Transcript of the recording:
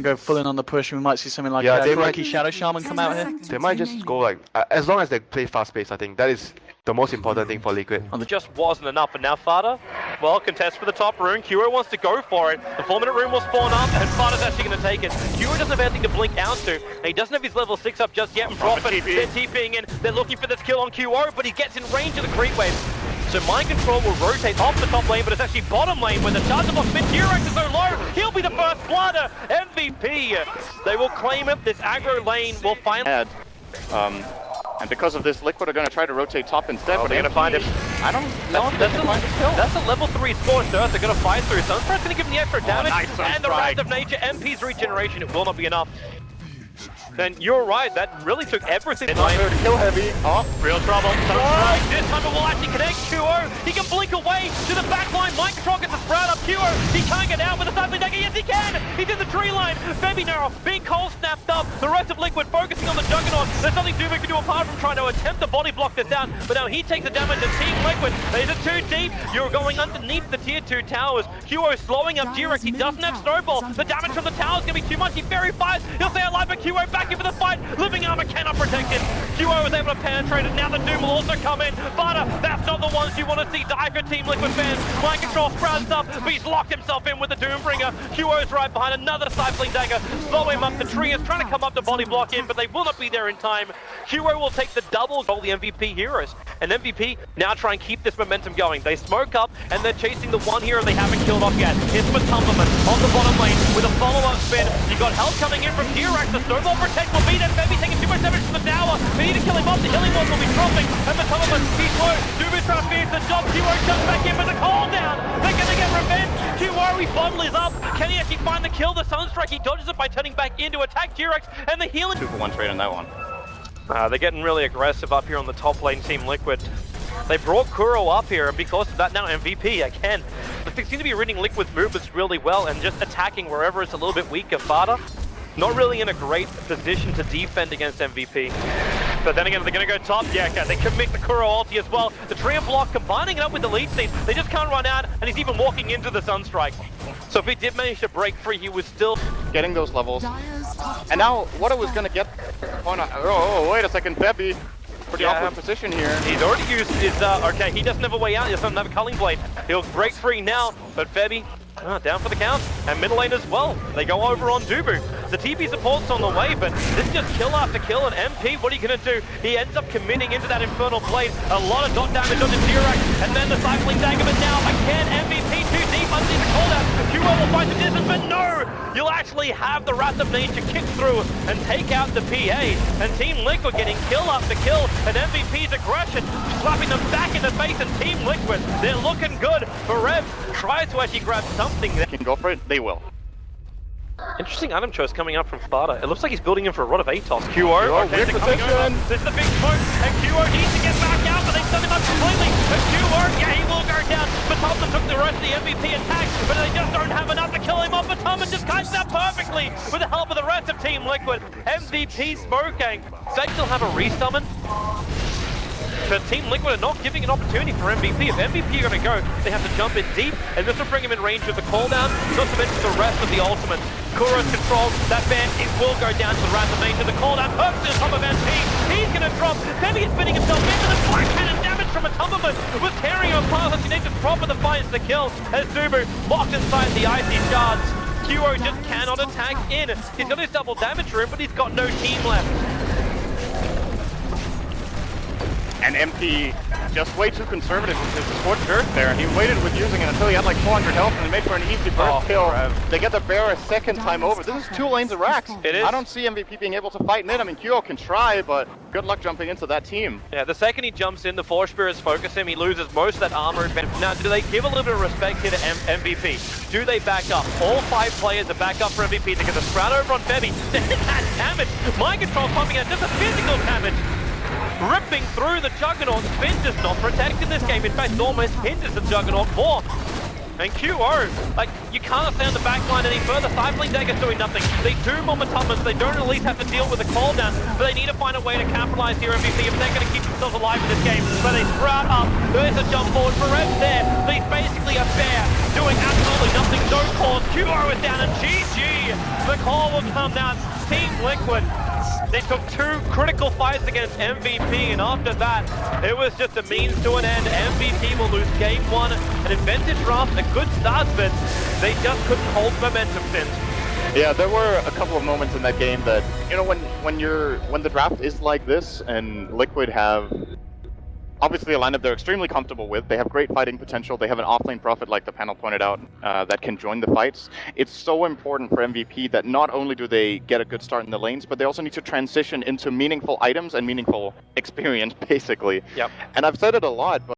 Go full in on the push, and we might see something like they might, Kuraki Shadow Shaman come out here. They might just go like, as long as they play fast pace, I think that is the most important thing for Liquid. And it just wasn't enough, and now Fada, well, contest for the top rune. Kuro wants to go for it. The 4-minute rune will spawn up, and Fada's actually going to take it. Kuro doesn't have anything to blink out to, and he doesn't have his level 6 up just yet. And drop it. They're TPing in. They're looking for this kill on Kuro, but he gets in range of the creep wave. So Mind Control will rotate off the top lane, but it's actually bottom lane where the charge block mid Durex is so low. He'll be the first bladder. MVP. They will claim it. This aggro lane will finally. And because of this, Liquid are going to try to rotate top instead, but they're going to find him. I don't know if they can find his kill. That's a level 3 Scorched Earth. They're going to fight through. Sunstrike's going to give him the extra damage. Nice and the Wrath of Nature, MP's regeneration, it will not be enough. Then you're right, that really took everything. Kill heavy. Oh, real trouble. Sunstrike, this time it will actually connect. Kuro, he can blink away to the back line. Mind Control gets the sprout up. Kuro, he can't get out with a cycling dagger. Yes, he can. He's in the tree line. Febby now being cold snapped up. The rest of Liquid focusing on the Juggernaut. There's nothing Dubik can do apart from trying to attempt to body block this down. But now he takes the damage and Team Liquid. Is it too deep? You're going underneath the tier 2 towers. Kuro slowing up Durex. He doesn't have Snowball. The damage from the tower is going to be too much. He very fires. He'll stay alive, but Kuro back in for the fight. Living armor cannot protect it. Kuro was able to penetrate it. Now the Doom will also come in. Fada, that's not the ones you want to see die for Team Liquid fans. Mind Control sprouts up, but he's locked himself in with the Doombringer. Kuro's right behind another cycling dagger. Slow him up. The tree is trying to come up to body block in, but they will not be there in time. Kuro will take the double goal, the MVP heroes. And MVP now try and keep this momentum going. They smoke up, and they're chasing the one hero they haven't killed off yet. It's Matumberman on the bottom lane with a follow-up spin. You got help coming in from Durex. The Snowball Protect will be there. Febby taking too much damage from the tower. They need to kill him off. The healing wall will be dropping. And Matumberman, he's low. Dubis trying to finish the job. Kuro jumps back in with a call down. They're going to get revenge. Kuro, his bottle is up. Can he actually find the kill? The Sunstrike, he dodges it by turning back in to attack Durex. And the healing... 2-for-1 trade on that one. They're getting really aggressive up here on the top lane, Team Liquid. They brought Kuro up here, and because of that now MVP again. They seem to be reading Liquid's movements really well and just attacking wherever it's a little bit weaker. Fada, not really in a great position to defend against MVP. But then again, they're going to go top. Yeah, okay. They can make the Kuro ulti as well. The tree and block combining it up with the lead scene. They just can't run out, and he's even walking into the Sunstrike. So if he did manage to break free, he was still getting those levels. And now, what it was going to get... Oh, wait a second, Febby. Pretty awkward position here. He's already used his, okay, he doesn't have a way out, he doesn't have a culling blade. He'll break free now, but Febby, down for the count. And middle lane as well. They go over on Dubu. The TP support's on the way, but this is just kill after kill, and MP, what are you gonna do? He ends up committing into that Infernal Blade. A lot of dot damage on the Durex, and then the Cycling Dagger, but now again, MVP too deep underneath the cooldown. Kuro will fight the distance, but no! You'll actually have the Wrath of Nature kick through and take out the PA. And Team Liquid getting kill after kill, and MVP's aggression slapping them back in the face, and Team Liquid, they're looking good. Forev tries to actually grab something there. Can go for it, they will. Interesting item choice coming up from Sparta. It looks like he's building in for a Rod of Atos. Kuro, okay, weird position. This is the big smoke, and Kuro needs to get back out, but they've done him up completely. And Kuro, yeah, he will go down. But Thompson took the rest of the MVP attack, but they just don't have enough to kill him off. But Thompson just catches that perfectly with the help of the rest of Team Liquid. MVP smoking. They still have a resummon. But Team Liquid are not giving an opportunity for MVP. If MVP are going to go, they have to jump in deep, and this will bring him in range with the cooldown, not to mention the rest of the ultimates. Kuro's control, that ban, it will go down to the Wrath of Nature. The cooldown perfectly on top of MP. He's going to drop. Febby is spinning himself into the black cannon. Damage from a Tumberman was tearing him apart. He needs to drop with the finds the kill as Dubu locked inside the icy shards. Kuro just cannot attack in. He's got his double damage room, but he's got no team left. And MP just way too conservative with his Scorched Earth there. He waited with using it until he had like 400 health and he made for an easy burst kill. They get the bear a second time over. This is 2 lanes of racks. It is. I don't see MVP being able to fight mid. I mean, Kuro can try, but good luck jumping into that team. Yeah, the second he jumps in, the Force Spirits focus him. He loses most of that armor advantage. Now, do they give a little bit of respect here to MVP? Do they back up? All 5 players are back up for MVP. They get the sprout over on Febby. That damage. Mind Control pumping out just a physical damage. Ripping through the Juggernaut. Spin does not protect in this game. In fact, almost hinders the Juggernaut more. And QO, like, you can't stay on the back line any further. Cycling Dagger's doing nothing. They do momentumers, they don't at least have to deal with the cooldown, but they need to find a way to capitalize here, MVP, if they're going to keep themselves alive in this game. So they sprout up, there's a jump forward, Forev's there. He's basically a bear, doing absolutely nothing, no cause. QO is down, and GG! The call will come down. Team Liquid. They took 2 critical fights against MVP, and after that, it was just a means to an end. MVP will lose game 1, an advantage draft, a good start, but they just couldn't hold momentum since. Yeah, there were a couple of moments in that game that, you know, when the draft is like this, and Liquid have obviously a lineup they're extremely comfortable with. They have great fighting potential. They have an offlane prophet, like the panel pointed out, that can join the fights. It's so important for MVP that not only do they get a good start in the lanes, but they also need to transition into meaningful items and meaningful experience, basically. Yep. And I've said it a lot, but